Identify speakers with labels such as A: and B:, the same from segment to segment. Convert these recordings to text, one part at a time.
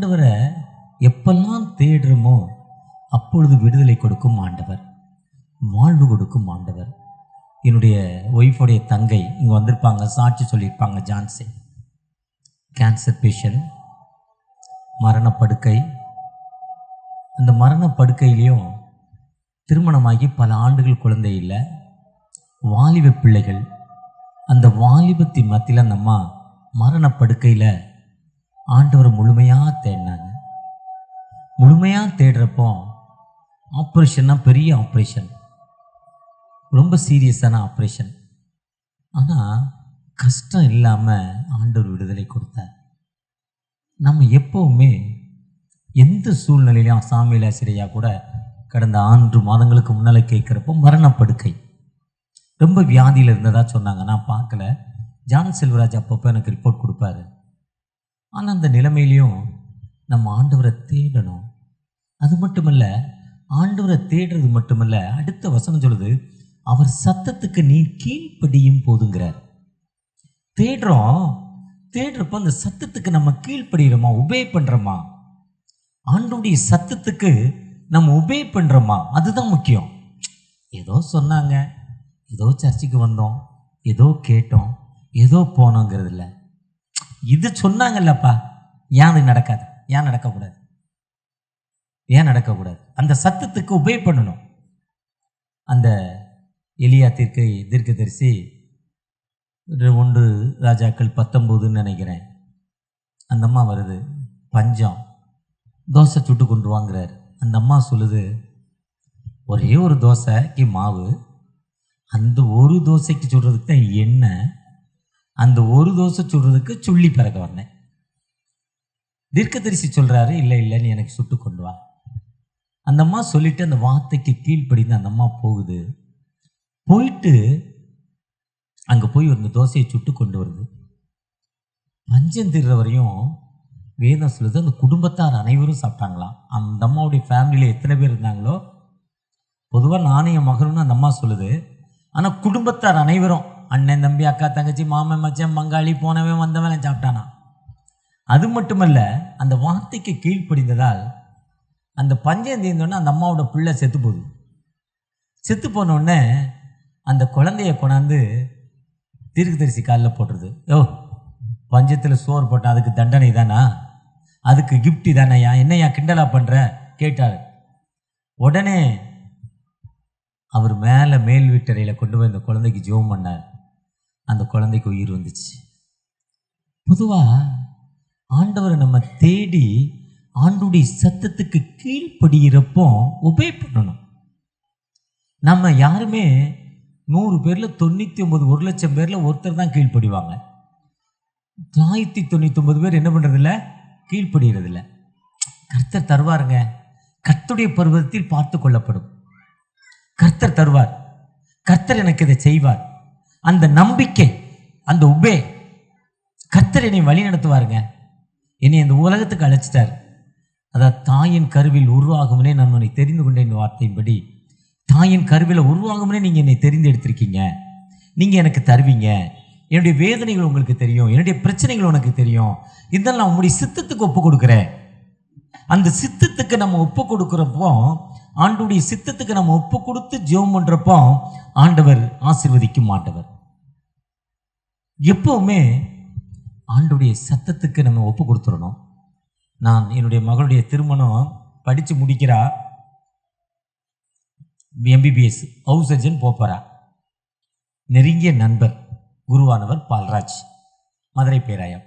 A: ஆண்டவரை எப்பெல்லாம் தேடுறோமோ அப்பொழுது விடுதலை கொடுக்கும் ஆண்டவர், வாழ்வு கொடுக்கும் ஆண்டவர். என்னுடைய ஒய்ஃபுடைய தங்கை இங்கே வந்திருப்பாங்க, சாட்சி சொல்லியிருப்பாங்க. ஜான்சி கேன்சர் பேஷண்ட், மரணப்படுக்கை. அந்த மரணப்படுக்கையிலையும் திருமணமாகி பல ஆண்டுகள் குழந்தை இல்லை, வாலிப பிள்ளைகள். அந்த வாலிபத்தின் மத்தியில் அந்த அம்மா மரணப்படுக்கையில் ஆண்டவரை முழுமையாக தேடினாங்க. முழுமையாக தேடுறப்போ ஆப்ரேஷன்னா பெரிய ஆப்ரேஷன், ரொம்ப சீரியஸான ஆப்ரேஷன். ஆனால் கஷ்டம் இல்லாமல் ஆண்டவர் விடுதலை கொடுத்தார். நம்ம எப்போவுமே எந்த சூழ்நிலையிலையும், சாமியில் ஆசிரியா கூட கடந்த 6 மாதங்களுக்கு முன்னால் கேட்குறப்போ மரணப்படுக்கை, ரொம்ப வியாதியில் இருந்ததாக சொன்னாங்க. நான் பார்க்கல. ஜான் செல்வராஜ் அப்பப்போ எனக்கு ரிப்போர்ட் கொடுப்பாரு. ஆனால் அந்த நிலைமையிலையும் நம்ம ஆண்டவரை தேடணும். அது மட்டுமல்ல, ஆண்டவரை தேடுறது மட்டுமல்ல, அடுத்த வசனம் சொல்லுது, அவர் சத்தத்துக்கு நீ கீழ்ப்படியும் போதுங்கிறார். தேடுறப்போ அந்த சத்தத்துக்கு நம்ம கீழ்ப்படுகிறோமா, உபே பண்ணுறோமா? ஆண்டவருடைய சத்தத்துக்கு நம்ம உபே பண்ணுறோமா? அதுதான் முக்கியம். ஏதோ சொன்னாங்க, ஏதோ சர்ச்சுக்கு வந்தோம், ஏதோ கேட்டோம், ஏதோ போனோங்கிறது இல்லை. இது சொன்னாங்கல்லப்பா, ஏன் அது நடக்காது? ஏன் நடக்கக்கூடாது? ஏன் நடக்கக்கூடாது? அந்த சத்தத்துக்கு உபே பண்ணணும். அந்த எலியா தீர்க்கதரிசி 1 ராஜாக்கள் 19 நினைக்கிறேன், அந்த அம்மா வருது, பஞ்சம், தோசை சுட்டு கொண்டு வாங்குறாரு. அந்த அம்மா சொல்லுது, ஒரே ஒரு தோசைக்கு மாவு, அந்த ஒரு தோசைக்கு சுடுறதுக்கு தான் எண்ணெய், அந்த ஒரு தோசை சுடுறதுக்கு சுள்ளி பறக்க வந்தேன். தீர்க்கதரிசி சொல்கிறாரு, இல்லை நீ எனக்கு சுட்டு கொண்டு வா. அந்த அம்மா சொல்லிட்டு அந்த வார்த்தைக்கு கீழ்ப்படிந்து அந்த அம்மா போயிட்டு அங்கே போய் ஒரு தோசையை சுட்டு கொண்டு வருது. பஞ்சம் தீர்ற வரையும் வேதம் சொல்லுது, அந்த குடும்பத்தார் அனைவரும் சாப்பிட்டாங்களாம். அந்த அம்மாவுடைய ஃபேமிலியில் எத்தனை பேர் இருந்தாங்களோ, பொதுவாக நானும் என் மகனும் அந்த அம்மா சொல்லுது. ஆனால் குடும்பத்தார் அனைவரும், அண்ணன், தம்பி, அக்கா, தங்கச்சி, மாமன், மச்சன், பங்காளி, போனவன் வந்தவன் சாப்பிட்டானா. அது மட்டுமல்ல, அந்த வார்த்தைக்கு கீழ்ப்படிந்ததால் அந்த பஞ்சம் தீர்ந்தோடனே அந்த அம்மாவோட பிள்ளை செத்து போகுது. செத்து போனோடனே அந்த குழந்தைய கொண்டாந்து தீர்க்கதரிசி காலில் போட்டுருது. பஞ்சத்தில் சோறு போட்டால் அதுக்கு தண்டனை தானா? அதுக்கு கிஃப்டி தானையா? என்னையா கிண்டலா பண்ணுற கேட்டார். உடனே அவர் மேல் வீட்டறையில் கொண்டு போய் அந்த குழந்தைக்கு ஜெபம் பண்ணார். அந்த குழந்தைக்கு உயிர் வந்துச்சு. பொதுவாக ஆண்டவரை நம்ம தேடி ஆண்டுடைய சத்தத்துக்கு கீழ்ப்படுகிறப்போ உபே பண்ணணும். நம்ம யாருமே 100 பேரில் 99, 1,00,000 பேரில் ஒருத்தர் தான் கீழ்ப்படிவாங்க. 999 பேர் என்ன பண்ணுறதில்ல, கீழ்ப்படுகிறதில்ல. கர்த்தர் தருவாருங்க. கர்த்தருடைய பருவத்தில் பார்த்து கொள்ளப்படும். கர்த்தர் தருவார், கர்த்தர் எனக்கு இதை செய்வார். அந்த நம்பிக்கை, அந்த உபே, கர்த்தர் என்னை வழி நடத்துவாருங்க. என்னை அந்த உலகத்துக்கு அழைச்சிட்டார். அதாவது தாயின் கருவில் உருவாகும்னே நான் உன்னை தெரிந்து கொண்டேன் வார்த்தையின்படி, தாயின் கருவில் உருவாகும்னே நீங்கள் என்னை தெரிந்து எடுத்திருக்கீங்க. நீங்கள் எனக்கு தருவீங்க. என்னுடைய வேதனைகள் உங்களுக்கு தெரியும், என்னுடைய பிரச்சனைகள் உனக்கு தெரியும். இதெல்லாம் உங்களுடைய சித்தத்துக்கு ஒப்பு கொடுக்குறேன். அந்த சித்தத்துக்கு நம்ம ஒப்பு கொடுக்குறப்போ, ஆண்டவருடைய சித்தத்துக்கு நம்ம ஒப்பு கொடுத்து ஜெபம் பண்ணுறப்போ ஆண்டவர் ஆசீர்வதிக்கும். ஆண்டவர் எப்பவுமே ஆண்டவருடைய சத்தத்துக்கு நம்ம ஒப்பு கொடுத்துடணும். நான் என்னுடைய மகளுடைய திருமணம் படித்து முடிக்கிறா, MBBS ஹவுஸ் சர்ஜன் போகிறா. நெருங்கிய நண்பர் குருவானவர் பால்ராஜ், மதுரை பேராயம்.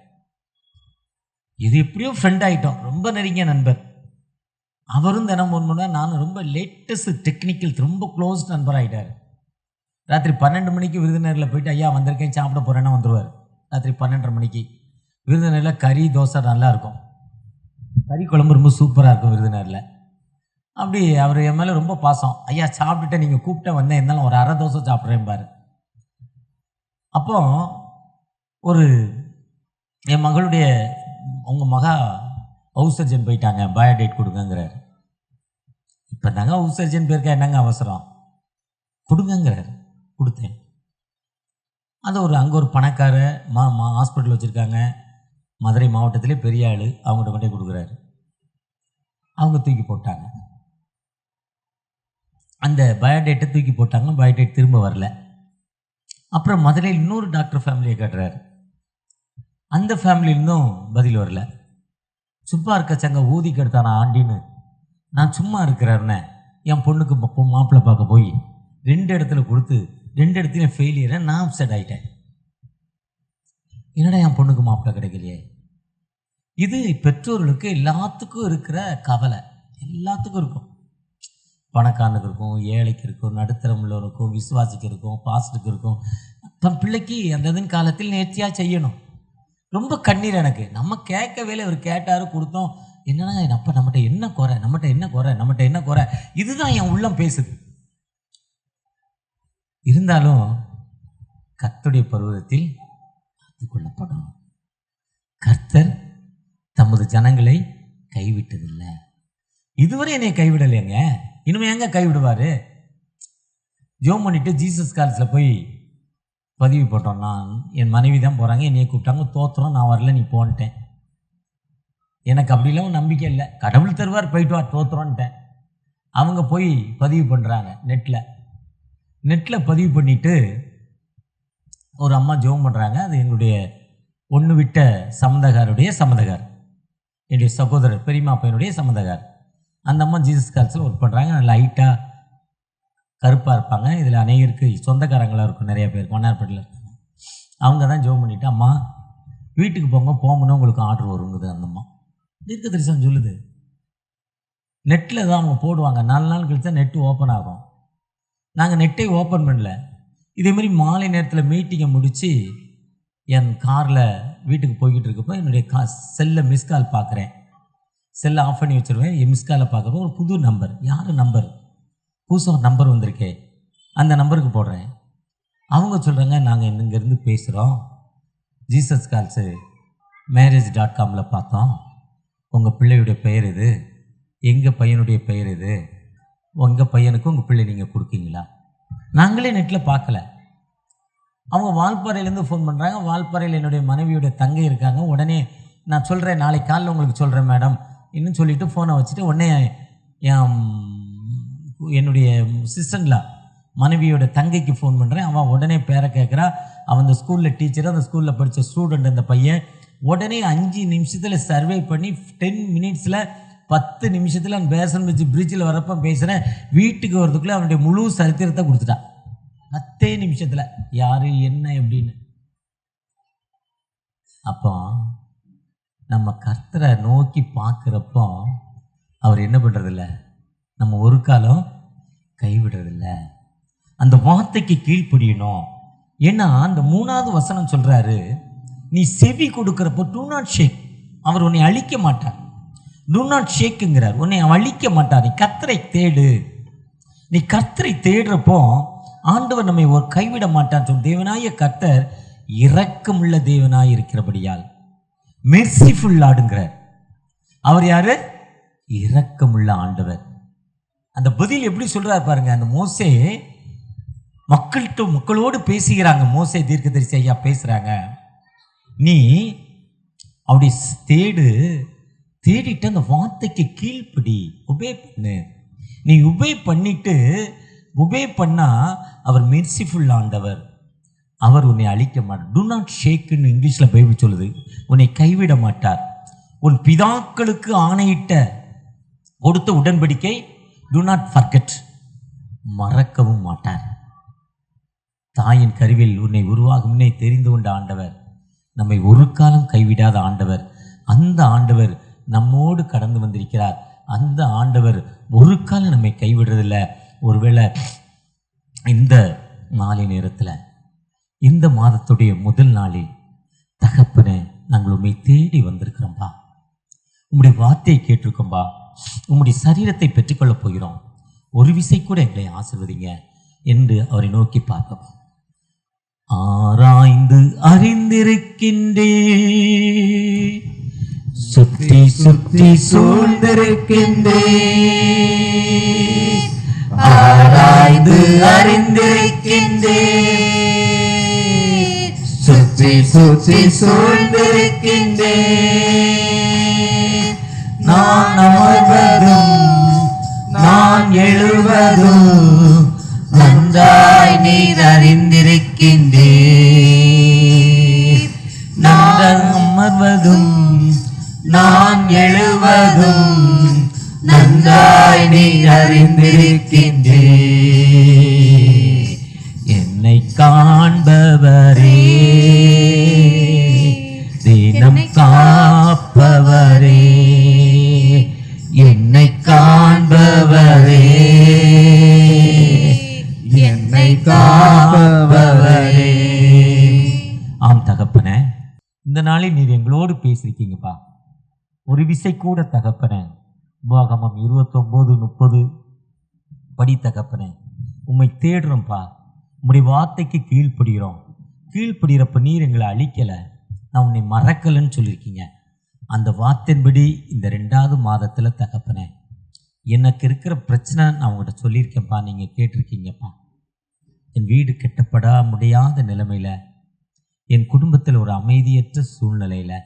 A: இது எப்படியோ ஃப்ரெண்ட் ஆகிட்டோம், ரொம்ப நெருங்கிய நண்பர். அவரும் தினம் 1 மணி நேரம், நானும் ரொம்ப லேட்டஸ்ட் டெக்னிக்கல், ரொம்ப க்ளோஸ் நண்பர் ஆகிட்டார். ராத்திரி 12 மணிக்கு விருதுநகரில் போயிட்டு, ஐயா வந்திருக்கேன் சாப்பிட போகிறேன்னா வந்துடுவார். ராத்திரி 12:30 மணிக்கு விருதுநகரில் கறி தோசை நல்லாயிருக்கும், கறி குழம்பு ரொம்ப சூப்பராக இருக்கும் விருதுநகரில். அப்படி அவர் என் மேலே ரொம்ப பாசம். ஐயா சாப்பிட்டுட்டு நீங்கள் கூப்பிட்ட வந்தேன், இருந்தாலும் ஒரு அரை தோசை சாப்பிட்றேன் பாரு. அப்போ என் மகளுடைய உங்கள் மகா ஹவுஸ் சர்ஜன் போயிட்டாங்க, பயோடேட் கொடுங்கங்கிறார். இப்போ தாங்க ஹவுஸ் சர்ஜன் போயிருக்கா, என்னங்க அவசரம், கொடுங்கங்கிறார். கொடுத்தேன். அது அங்கே ஒரு பணக்கார ஹாஸ்பிட்டல் வச்சுருக்காங்க, மதுரை மாவட்டத்திலே பெரிய ஆள், அவங்கள்ட்ட கொண்டே கொடுக்குறாரு. அவங்க தூக்கி போட்டாங்க. அந்த பயோடேட்டை தூக்கி போட்டாங்க. பயோடேட் திரும்ப வரல. அப்புறம் மதுரையில் இன்னொரு டாக்டர் ஃபேமிலியை கட்டுறாரு. அந்த ஃபேமிலியிருந்தும் பதில் வரல. சும்மா இருக்க சங்க ஊதி கெடுத்தான ஆண்டின்னு நான் சும்மா இருக்கிறேன்னு என் பொண்ணுக்கு மாப்பிள்ளை பார்க்க போய் 2 இடத்துல கொடுத்து 2 இடத்துலையும் ஃபெயிலியரை நான் அப்செட் ஆகிட்டேன். என்னடா என் பொண்ணுக்கு மாப்பிள்ளை கிடைக்கலையே. இது பெற்றோர்களுக்கு எல்லாத்துக்கும் இருக்கிற கவலை. எல்லாத்துக்கும் இருக்கும். பணக்காரனுக்கு இருக்கும், ஏழைக்கு இருக்கும், நடுத்தரம் உள்ளவனுக்கும், விசுவாசிக்கு இருக்கும், பாஸ்டுக்கு இருக்கும். தன் பிள்ளைக்கு அந்த காலத்தில் நேர்த்தியாக செய்யணும். ரொம்ப கண்ணீர் எனக்கு. நம்ம கேட்கவே அவர் கேட்டார், கொடுத்தோம். என்னன்னா அப்போ நம்மகிட்ட என்ன குறை, நம்மகிட்ட என்ன குறை, இதுதான் என் உள்ளம் பேசுது. இருந்தாலும் கர்த்தருடைய பருவத்தில் கொள்ளப்படும். கர்த்தர் தமது ஜனங்களை கைவிட்டதில்லை. இதுவரை என்னை கைவிடலைங்க, இனிமே எங்க கைவிடுவாரு? ஜோம் பண்ணிட்டு ஜீசஸ் காலேஜில் போய் பதிவு போட்டோம். நான் என் மனைவி தான் போகிறாங்க, என்னையை கூப்பிட்டாங்க, தோத்துறோம், நான் வரல, நீ போன்ட்டேன். எனக்கு அப்படிலாம் நம்பிக்கை இல்லை. கடவுள் தருவார், போயிட்டு வா, தோத்துறோன்ட்டேன். அவங்க போய் பதிவு பண்ணுறாங்க நெட்டில் பதிவு பண்ணிவிட்டு ஒரு அம்மா ஜெபம் பண்ணுறாங்க. அது எங்களுடைய ஒன்று விட்ட சம்பந்தகாருடைய சம்பந்தகார், என்னுடைய சகோதரர் பெரியம்மா பையனுடைய சம்பந்தகார். அந்த அம்மா ஜீசஸ் காலேஜில் ஒர்க் பண்ணுறாங்க. நல்லா ஹைட்டாக கருப்பாக இருப்பாங்க. இதில் அநேகருக்கு சொந்தக்காரங்களாக இருக்கும், நிறைய பேர் மன்னார்பேட்டில் இருக்காங்க. அவங்க தான் ஜெபம் பண்ணிவிட்டு, அம்மா வீட்டுக்கு போகணுன்னா உங்களுக்கு ஆர்டர் வருங்குது. அந்த அம்மா தீர்க்க தரிசனம் சொல்லுது. நெட்டில் தான் அவங்க போடுவாங்க. 4 நாள் கழிச்சு தான் நெட்டு ஓப்பன் ஆகும். நாங்கள் நெட்டை ஓப்பன் பண்ணல. இதேமாரி மாலை நேரத்தில் மீட்டிங்கை முடித்து என் காரில் வீட்டுக்கு போய்கிட்டு இருக்கப்போ என்னுடைய செல்லை மிஸ்கால் பார்க்குறேன். செல்லை ஆஃப் பண்ணி வச்சுருவேன். என் மிஸ்காலை பார்க்குறப்போ ஒரு புது நம்பர். யார் நம்பர்? புதுசாக ஒரு நம்பர் வந்திருக்கே. அந்த நம்பருக்கு போடுறேன். அவங்க சொல்கிறாங்க, நாங்கள் இங்கேருந்து பேசுகிறோம், ஜீசஸ் கால்ஸு marriage.com பார்த்தோம், உங்கள் பிள்ளையுடைய பெயர் இது, எங்கள் பையனுடைய பெயர் இது, உங்கள் பையனுக்கு உங்கள் பிள்ளை நீங்கள் கொடுக்கீங்களா? நாங்களே நெட்டில் பார்க்கல. அவங்க வால்பாறையிலேருந்து ஃபோன் பண்ணுறாங்க. வால்பாறையில் என்னுடைய மனைவியோட தங்கை இருக்காங்க. உடனே நான் சொல்கிறேன், நாளைக்கு காலையில் உங்களுக்கு சொல்கிறேன் மேடம் இன்னும் சொல்லிவிட்டு ஃபோனை வச்சுட்டு உடனே என்னுடைய சிஸ்டர்லா மனைவியோட தங்கைக்கு ஃபோன் பண்ணுறேன். அவன் உடனே பேரை கேட்குறா. அவன் அந்த ஸ்கூலில் டீச்சர், அந்த ஸ்கூலில் படித்த ஸ்டூடெண்ட். அந்த பையன் உடனே 5 நிமிஷத்தில் சர்வே பண்ணி 10 மினிட்ஸில் 10 நிமிஷத்தில் அவன் பேசன் வச்சு பிரிட்ஜில் வரப்போ பேசுகிறேன். வீட்டுக்கு வரதுக்குள்ளே அவனுடைய முழு சரித்திரத்தை கொடுத்துட்டான். 10 நிமிஷத்தில் யார் என்ன எப்படின்னு. அப்போ நம்ம கர்த்தரை நோக்கி பார்க்குறப்போ அவர் என்ன பண்ணுறதில்ல, நம்ம ஒரு காலம் கைவிடுறதில்ல. அந்த வார்த்தைக்கு கீழ்ப்படியணும். ஏன்னா அந்த 3வது வசனம் சொல்கிறாரு, நீ செவி கொடுக்குறப்போ டூ நாட் ஷேக். அவர் உன்னை அழிக்க மாட்டார். டூ நாட் ஷேக்குங்கிறார். உன்னை அழிக்க மாட்டார். நீ கர்த்தரை தேடு. நீ கர்த்தரை தேடுறப்போ ஆண்டவர் நம்மை ஒரு கைவிட மாட்டான்னு சொல்லி தேவனாய கர்த்தர் இரக்கமுள்ள தேவனாய் இருக்கிறபடியால் மெர்சிஃபுல் ஆடுங்கிறார். அவர் யாரு? இரக்கமுள்ள ஆண்டவர். அந்த பதில் எப்படி சொல்றாரு பாருங்க. அந்த மோசே மக்களோடு பேசுகிறாங்க. மோசே தீர்க்கதரிசி ஐயா பேசுறாங்க, நீ அப்படி தேடிட்டு அந்த வார்த்தைக்கு கீழ்ப்படி உபே பண்ணு. நீ உபே பண்ணிட்டு உபே பண்ணா அவர் மெர்சிஃபுல் ஆண்டவர். அவர் உன்னை அழிக்க மாட்டார். டு நாட் ஷேக்குன்னு இங்கிலீஷில் பைபிள் சொல்லுது. உன்னை கைவிட மாட்டார். உன் பிதாக்களுக்கு ஆணையிட்ட கொடுத்த உடன்படிக்கை டு நாட் ஃபர்கெட், மறக்கவும் மாட்டார். தாயின் கருவில் உன்னை உருவாகும் முன்னே தெரிந்து கொண்ட ஆண்டவர், நம்மை ஒரு காலம் கைவிடாத ஆண்டவர். அந்த ஆண்டவர் நம்மோடு கடந்து வந்திருக்கிறார். அந்த ஆண்டவர் ஒரு காலம் நம்மை கைவிடுறதில்லை. ஒருவேளை இந்த மாலை நேரத்தில், இந்த மாதத்துடைய முதல் நாளில், தகப்பனே நாங்கள் உண்மை தேடி வந்திருக்கிறோம்பா, உம்முடைய வார்த்தையை கேட்டிருக்கோம்பா, உம்முடைய சரீரத்தை பெற்றுக்கொள்ளப் போகிறோம், ஒரு விசை கூட எங்களை ஆசீர்வதிங்க என்று அவரை நோக்கி பார்ப்போம். ஆராய்ந்து அறிந்திருக்கின்றே, சுற்றி சுற்றி சூழ்ந்திருக்கின்றே, ஆராய்ந்து அறிந்திருக்கின்றே, சுற்றி சுற்றி சூழ்ந்திருக்கின்றே, நான் அமர்வது எழுவதும் நன்றாய் நீர் அறிந்திருக்கின்றீர். நான் அமர்வதும் நான் எழுவதும் நன்றாய் நீர் அறிந்திருக்கின்றீர். என்னை காண்பவரே, தினம் காப்பவரே, என்னை காண்பவரே, என்னை காப்பவரே. ஆம் தகப்பனே, இந்த நாளில் நீர் எங்களோடு பேசியிருக்கீங்கப்பா. ஒரு விசை கூட தகப்பனே, உபாகமம் 29:30 படி தகப்பனே, உம்மை தேடுறோம்ப்பா, உம்முடைய வார்த்தைக்கு கீழ்ப்படுகிறோம். கீழ்ப்படுகிறப்ப நீர் எங்களை அழிக்கலை, நான் உன்னை மறக்கலைன்னு சொல்லியிருக்கீங்க. அந்த வார்த்தையின்படி இந்த 2வது மாதத்தில் தகப்பனே, எனக்கு இருக்கிற பிரச்சனை நான் உங்கள்கிட்ட சொல்லியிருக்கேன்ப்பா, நீங்கள் கேட்டிருக்கீங்கப்பா. என் வீடு கட்டப்பட முடியாத நிலைமையில், என் குடும்பத்தில் ஒரு அமைதியற்ற சூழ்நிலையில்,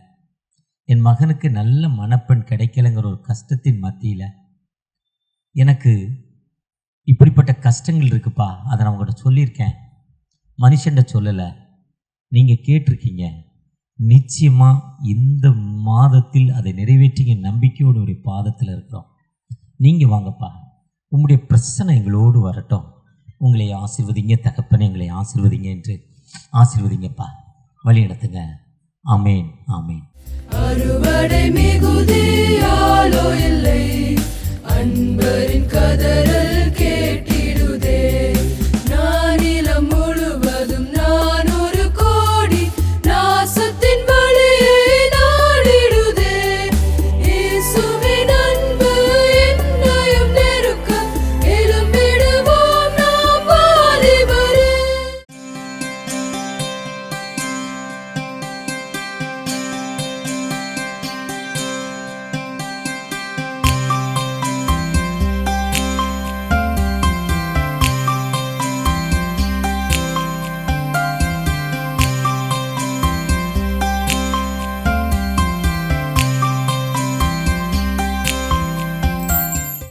A: என் மகனுக்கு நல்ல மணப்பெண் கிடைக்கலைங்கிற ஒரு கஷ்டத்தின் மத்தியில் எனக்கு இப்படிப்பட்ட கஷ்டங்கள் இருக்குப்பா. அதை நான் உங்கள்கிட்ட சொல்லியிருக்கேன், மனுஷன்ட சொல்லலை. நீங்கள் கேட்டிருக்கீங்க. நிச்சயமாக இந்த மாதத்தில் அதை நிறைவேற்றிங்க நம்பிக்கையோடு உடைய பாதத்தில் இருக்கிறோம். நீங்கள் வாங்கப்பா, உங்களுடைய பிரச்சனை எங்களோடு வரட்டும். உங்களை ஆசீர்வதிங்க தகப்பனே, எங்களை ஆசீர்வதிங்க என்று ஆசீர்வதிங்கப்பா, வழி நடத்துங்க. ஆமேன், ஆமேன்.
B: அறுவடை மிகுதி